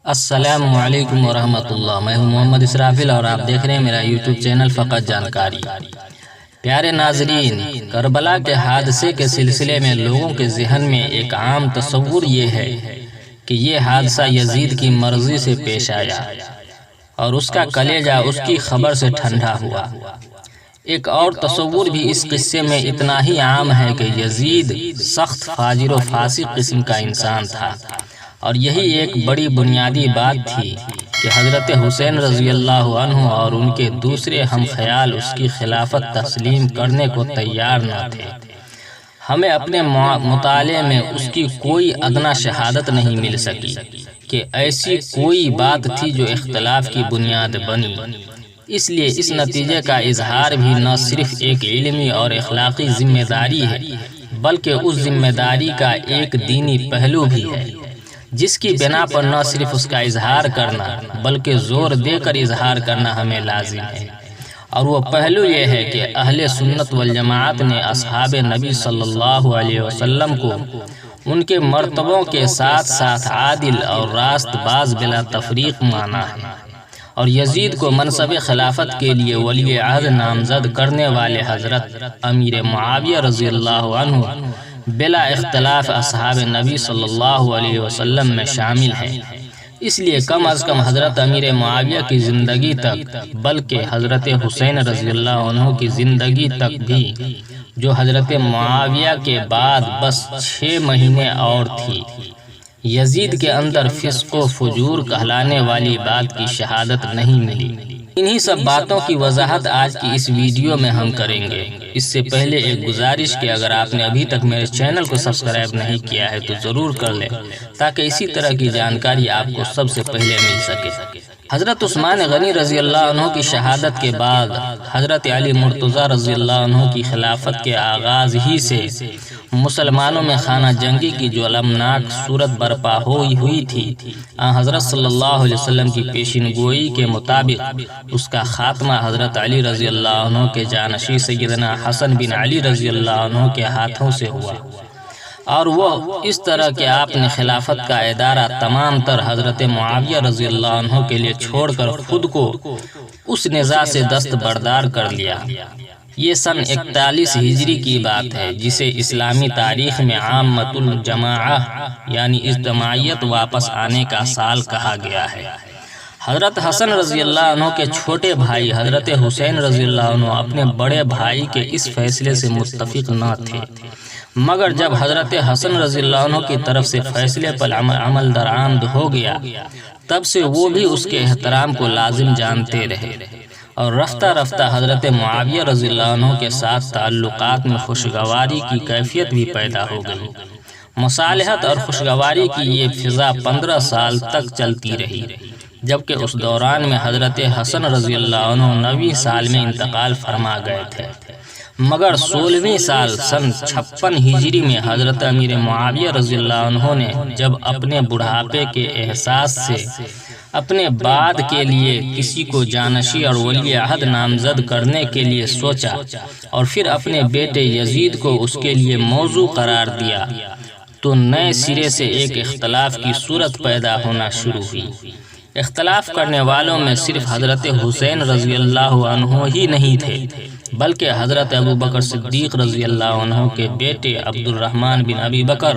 السلام علیکم ورحمۃ اللہ۔ میں ہوں محمد اسرافیل اور آپ دیکھ رہے ہیں میرا یوٹیوب چینل فقط جانکاری۔ پیارے ناظرین، کربلا کے حادثے کے سلسلے میں لوگوں کے ذہن میں ایک عام تصور یہ ہے کہ یہ حادثہ یزید کی مرضی سے پیش آیا اور اس کا کلیجہ اس کی خبر سے ٹھنڈا ہوا۔ ایک اور تصور بھی اس قصے میں اتنا ہی عام ہے کہ یزید سخت فاجر و فاسق قسم کا انسان تھا، اور یہی ایک بڑی بنیادی بات تھی کہ حضرت حسین رضی اللہ عنہ اور ان کے دوسرے ہم خیال اس کی خلافت تسلیم کرنے کو تیار نہ تھے۔ ہمیں اپنے مطالعے میں اس کی کوئی ادنیٰ شہادت نہیں مل سکی کہ ایسی کوئی بات تھی جو اختلاف کی بنیاد بنی۔ اس لیے اس نتیجے کا اظہار بھی نہ صرف ایک علمی اور اخلاقی ذمہ داری ہے، بلکہ اس ذمہ داری کا ایک دینی پہلو بھی ہے، جس کی بنا پر نہ صرف اس کا اظہار کرنا بلکہ زور دے کر اظہار کرنا ہمیں لازم ہے۔ اور وہ پہلو یہ ہے کہ اہل سنت والجماعت نے اصحاب نبی صلی اللہ علیہ وسلم کو ان کے مرتبوں کے ساتھ ساتھ عادل اور راست باز بلا تفریق مانا ہے، اور یزید کو منصب خلافت کے لیے ولی عہد نامزد کرنے والے حضرت امیر معاویہ رضی اللہ عنہ بلا اختلاف اصحاب نبی صلی اللہ علیہ وسلم میں شامل ہیں۔ اس لیے کم از کم حضرت امیر معاویہ کی زندگی تک، بلکہ حضرت حسین رضی اللہ عنہ کی زندگی تک بھی، جو حضرت معاویہ کے بعد بس 6 مہینے اور تھی، یزید کے اندر فسق و فجور کہلانے والی بات کی شہادت نہیں ملی۔ انہی سب باتوں کی وضاحت آج کی اس ویڈیو میں ہم کریں گے۔ اس سے پہلے ایک گزارش کہ اگر آپ نے ابھی تک میرے چینل کو سبسکرائب نہیں کیا ہے تو ضرور کر لیں، تاکہ اسی طرح کی جانکاری آپ کو سب سے پہلے مل سکے۔ حضرت عثمان غنی رضی اللہ عنہ کی شہادت کے بعد حضرت علی مرتضیٰ رضی اللہ عنہ کی خلافت کے آغاز ہی سے مسلمانوں میں خانہ جنگی کی جو المناک صورت برپا ہوئی تھی، حضرت صلی اللہ علیہ وسلم کی پیشین گوئی کے مطابق اس کا خاتمہ حضرت علی رضی اللہ عنہ کے جانشین سیدنا حسن بن علی رضی اللہ عنہ کے ہاتھوں سے ہوا، اور وہ اس طرح کہ آپ نے خلافت کا ادارہ تمام تر حضرت معاویہ رضی اللہ عنہ کے لیے چھوڑ کر خود کو اس نزاع سے دست بردار کر لیا۔ یہ سن 41 ہجری کی بات ہے، جسے اسلامی تاریخ میں عامۃ الجماعہ یعنی اجتماعیت واپس آنے کا سال کہا گیا ہے۔ حضرت حسن رضی اللہ عنہ کے چھوٹے بھائی حضرت حسین رضی اللہ عنہ اپنے بڑے بھائی کے اس فیصلے سے متفق نہ تھے، مگر جب حضرت حسن رضی اللہ عنہ کی طرف سے فیصلے پر عمل درآمد ہو گیا، تب سے وہ بھی اس کے احترام کو لازم جانتے رہے، اور رفتہ رفتہ حضرت معاویہ رضی اللہ عنہ کے ساتھ تعلقات میں خوشگواری کی کیفیت بھی پیدا ہو گئی۔ مصالحت اور خوشگواری کی یہ فضا 15 سال تک چلتی رہی، جبکہ اس دوران میں حضرت حسن رضی اللہ عنہ 90 سال میں انتقال فرما گئے تھے، مگر 16ویں سال سن 56 ہجری میں حضرت امیر معاویہ رضی اللہ عنہ نے جب اپنے بڑھاپے کے احساس سے اپنے بعد کے لیے کسی کو جانشین اور ولی عہد نامزد کرنے کے لیے سوچا، اور پھر اپنے بیٹے یزید کو اس کے لیے موضوع قرار دیا، تو نئے سرے سے ایک اختلاف کی صورت پیدا ہونا شروع ہوئی۔ اختلاف کرنے والوں میں صرف حضرت حسین رضی اللہ عنہ ہی نہیں تھے، بلکہ حضرت ابوبکر صدیق رضی اللہ عنہ کے بیٹے عبد الرحمن بن ابی بکر،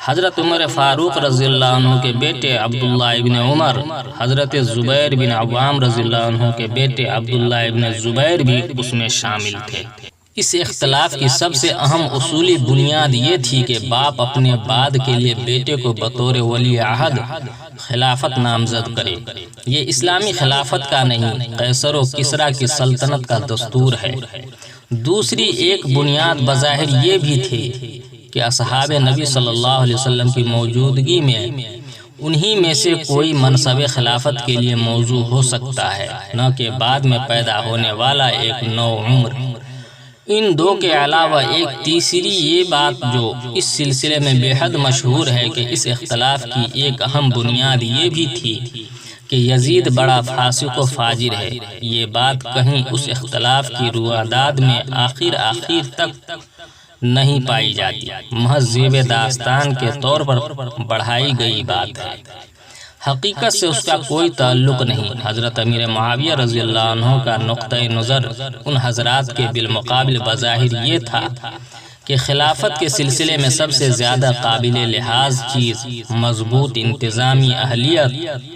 حضرت عمر فاروق رضی اللہ عنہ کے بیٹے عبداللہ ابن عمر، حضرت زبیر بن عوام رضی اللہ عنہ کے بیٹے عبداللہ ابن زبیر بھی اس میں شامل تھے۔ اس اختلاف کی سب سے اہم اصولی بنیاد یہ تھی کہ باپ اپنے بعد کے لیے بیٹے کو بطور ولی عہد خلافت نامزد کرے۔ یہ اسلامی خلافت کا نہیں، قیصر و کسریٰ کی سلطنت کا دستور ہے۔ دوسری ایک بنیاد بظاہر یہ بھی تھی کہ اصحاب نبی صلی اللہ علیہ وسلم کی موجودگی میں انہی میں سے کوئی منصب خلافت کے لیے موضوع ہو سکتا ہے، نہ کہ بعد میں پیدا ہونے والا ایک نو عمر۔ ان دو کے علاوہ ایک تیسری یہ بات جو اس سلسلے میں بے حد مشہور ہے کہ اس اختلاف کی ایک اہم بنیاد یہ بھی تھی کہ یزید بڑا فاسق و فاجر ہے۔ یہ بات کہیں اس اختلاف کی رواداد میں آخر تک نہیں پائی جاتی، محض زیب داستان کے طور پر بڑھائی گئی بات ہے۔ حقیقت سے اس کا کوئی تعلق نہیں۔ حضرت امیر معاویہ رضی اللہ عنہ کا نقطۂ نظر ان حضرات کے بالمقابل بظاہر یہ تھا کہ خلافت کے سلسلے میں سب سے زیادہ قابل لحاظ چیز مضبوط انتظامی اہلیت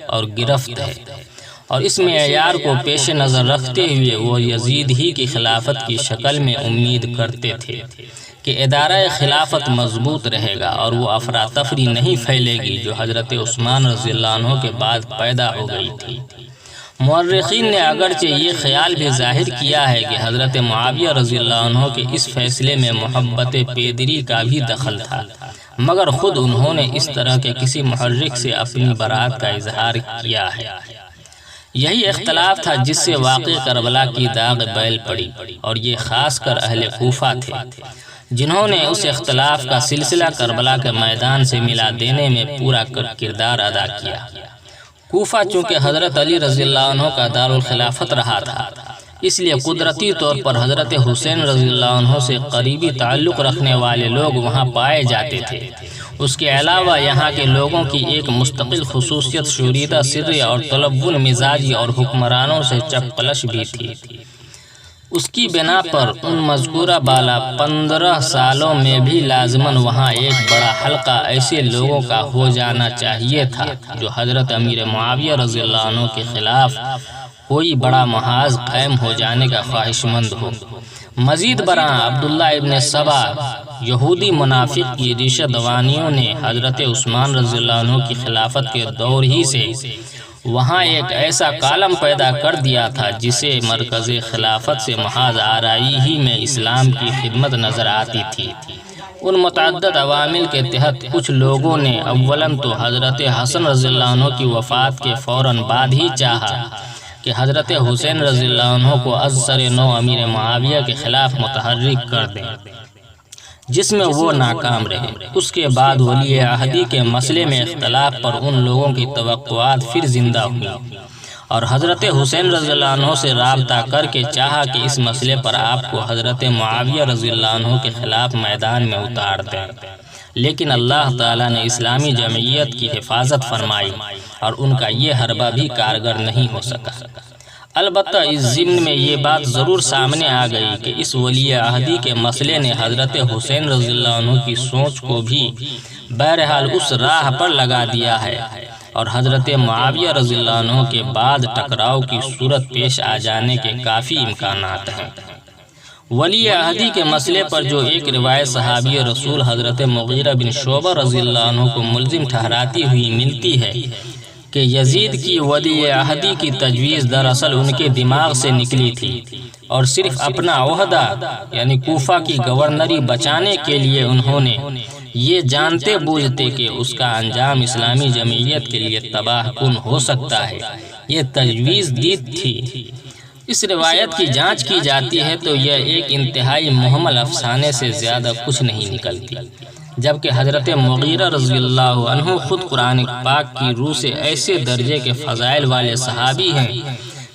اور گرفت ہے، اور اس معیار کو پیش نظر رکھتے ہوئے وہ یزید ہی کی خلافت کی شکل میں امید کرتے تھے کہ ادارہ خلافت مضبوط رہے گا اور وہ افراتفری نہیں پھیلے گی جو حضرت عثمان رضی اللہ عنہ کے بعد پیدا ہو گئی تھی۔ مورخین نے اگرچہ یہ خیال بھی ظاہر کیا ہے کہ حضرت معاویہ رضی اللہ عنہ کے اس فیصلے میں محبت پیدری کا بھی دخل تھا، مگر خود انہوں نے اس طرح کے کسی محرک سے اپنی برات کا اظہار کیا ہے۔ یہی اختلاف تھا جس سے واقع کربلا کی داغ بیل پڑی، اور یہ خاص کر اہل کوفہ تھے جنہوں نے اس اختلاف کا سلسلہ کربلا کے میدان سے ملا دینے میں پورا کردار ادا کیا۔ کوفہ چونکہ حضرت علی رضی اللہ عنہ کا دارالخلافت رہا تھا، اس لیے قدرتی طور پر حضرت حسین رضی اللہ عنہ سے قریبی تعلق رکھنے والے لوگ وہاں پائے جاتے تھے۔ اس کے علاوہ یہاں کے لوگوں کی ایک مستقل خصوصیت شوریدہ سری اور طلبون مزاجی اور حکمرانوں سے چپ قلش بھی تھی۔ اس کی بنا پر ان مذکورہ بالا 15 سالوں میں بھی لازماً وہاں ایک بڑا حلقہ ایسے لوگوں کا ہو جانا چاہیے تھا جو حضرت امیر معاویہ رضی اللہ عنہ کے خلاف کوئی بڑا محاذ قائم ہو جانے کا خواہش مند ہو۔ مزید برآں عبداللہ ابن سبا یہودی منافق کی ریشہ دوانیوں نے حضرت عثمان رضی اللہ عنہ کی خلافت کے دور ہی سے وہاں ایک ایسا کالم پیدا کر دیا تھا جسے مرکز خلافت سے محاذ آرائی ہی میں اسلام کی خدمت نظر آتی تھی۔ ان متعدد عوامل کے تحت کچھ لوگوں نے اولاً تو حضرت حسن رضی اللہ عنہ کی وفات کے فوراً بعد ہی چاہا کہ حضرت حسین رضی اللہ عنہ کو از سر نو امیر معاویہ کے خلاف متحرک کر دیں، جس میں وہ ناکام رہے۔ اس کے بعد ولی عہدی کے مسئلے میں اختلاف پر ان لوگوں کی توقعات پھر زندہ ہوئی اور حضرت حسین رضی اللہ عنہ سے رابطہ کر کے چاہا کہ اس مسئلے پر آپ کو حضرت معاویہ رضی اللہ عنہ کے خلاف میدان میں اتار دیں، لیکن اللہ تعالیٰ نے اسلامی جمعیت کی حفاظت فرمائی اور ان کا یہ حربہ بھی کارگر نہیں ہو سکا۔ البتہ اس ضمن میں یہ بات ضرور سامنے آ گئی کہ اس ولی عہدی کے مسئلے نے حضرت حسین رضی اللہ عنہ کی سوچ کو بھی بہرحال اس راہ پر لگا دیا ہے، اور حضرت معاویہ رضی اللہ عنہ کے بعد ٹکراؤ کی صورت پیش آ جانے کے کافی امکانات ہیں۔ ولی عہدی کے مسئلے پر جو ایک روایت صحابی رسول حضرت مغیرہ بن شعبہ رضی اللہ عنہ کو ملزم ٹھہراتی ہوئی ملتی ہے کہ یزید کی ولی عہدی کی تجویز دراصل ان کے دماغ سے نکلی تھی اور صرف اپنا عہدہ یعنی کوفہ کی گورنری بچانے کے لیے انہوں نے یہ جانتے بوجھتے کہ اس کا انجام اسلامی جمعیت کے لیے تباہ کن ہو سکتا ہے یہ تجویز دی تھی۔ اس روایت کی جانچ کی جاتی ہے تو یہ ایک انتہائی محمل افسانے سے زیادہ کچھ نہیں نکلتی، جبکہ حضرت مغیرہ رضی اللہ عنہ خود قرآن پاک کی روح سے ایسے درجے کے فضائل والے صحابی ہیں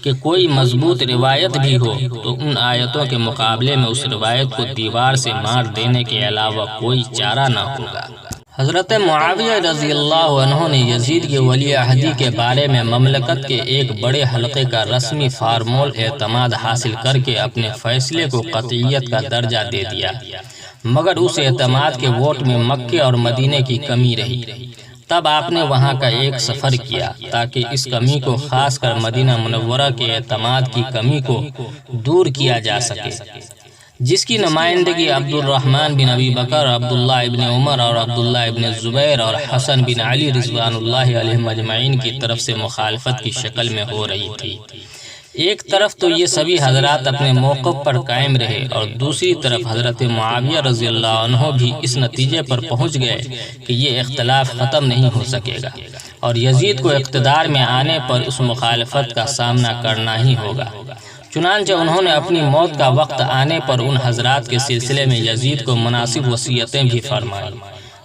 کہ کوئی مضبوط روایت بھی ہو تو ان آیتوں کے مقابلے میں اس روایت کو دیوار سے مار دینے کے علاوہ کوئی چارہ نہ ہوگا۔ حضرت معاویہ رضی اللہ عنہ نے یزید کے ولی عہدی کے بارے میں مملکت کے ایک بڑے حلقے کا رسمی فارمول اعتماد حاصل کر کے اپنے فیصلے کو قطعیت کا درجہ دے دیا، مگر اس اعتماد کے ووٹ میں مکے اور مدینے کی کمی رہی۔ تب آپ نے وہاں کا ایک سفر کیا تاکہ اس کمی کو، خاص کر مدینہ منورہ کے اعتماد کی کمی کو دور کیا جا سکے، جس کی نمائندگی عبد الرحمن بن ابی بکر، عبداللہ ابن عمر اور عبداللہ ابن زبیر اور حسن بن علی رضوان اللہ علیہم اجمعین کی طرف سے مخالفت کی شکل میں ہو رہی تھی۔ ایک طرف تو یہ سبھی حضرات اپنے موقف پر قائم رہے اور دوسری طرف حضرت معاویہ رضی اللہ عنہ بھی اس نتیجے پر پہنچ گئے کہ یہ اختلاف ختم نہیں ہو سکے گا اور یزید کو اقتدار میں آنے پر اس مخالفت کا سامنا کرنا ہی ہوگا۔ چنانچہ انہوں نے اپنی موت کا وقت آنے پر ان حضرات کے سلسلے میں یزید کو مناسب وصیتیں بھی فرمائیں،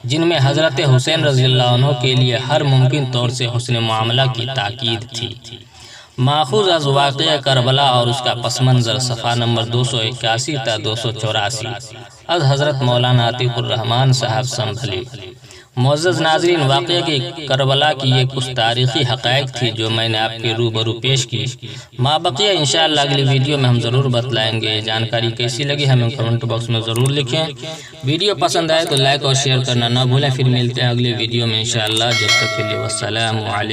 جن میں حضرت حسین رضی اللہ عنہ کے لیے ہر ممکن طور سے حسن معاملہ کی تاکید تھی۔ ماخوذ از واقعہ کربلا اور اس کا پس منظر، صفحہ نمبر 281 تا 284، از حضرت مولانا عتیق الرحمن صاحب سنبھلی۔ معزز ناظرین، واقعہ کی کربلا کی یہ کچھ تاریخی حقائق تھی جو میں نے آپ کے روبرو پیش کی۔ مابقیہ انشاءاللہ اگلی ویڈیو میں ہم ضرور بتلائیں گے۔ جانکاری کیسی لگی ہمیں کمنٹ باکس میں ضرور لکھیں۔ ویڈیو پسند آئے تو لائک اور شیئر کرنا نہ بھولیں۔ پھر ملتے ہیں اگلی ویڈیو میں انشاءاللہ، جب تک کے لیے والسلام علیکم۔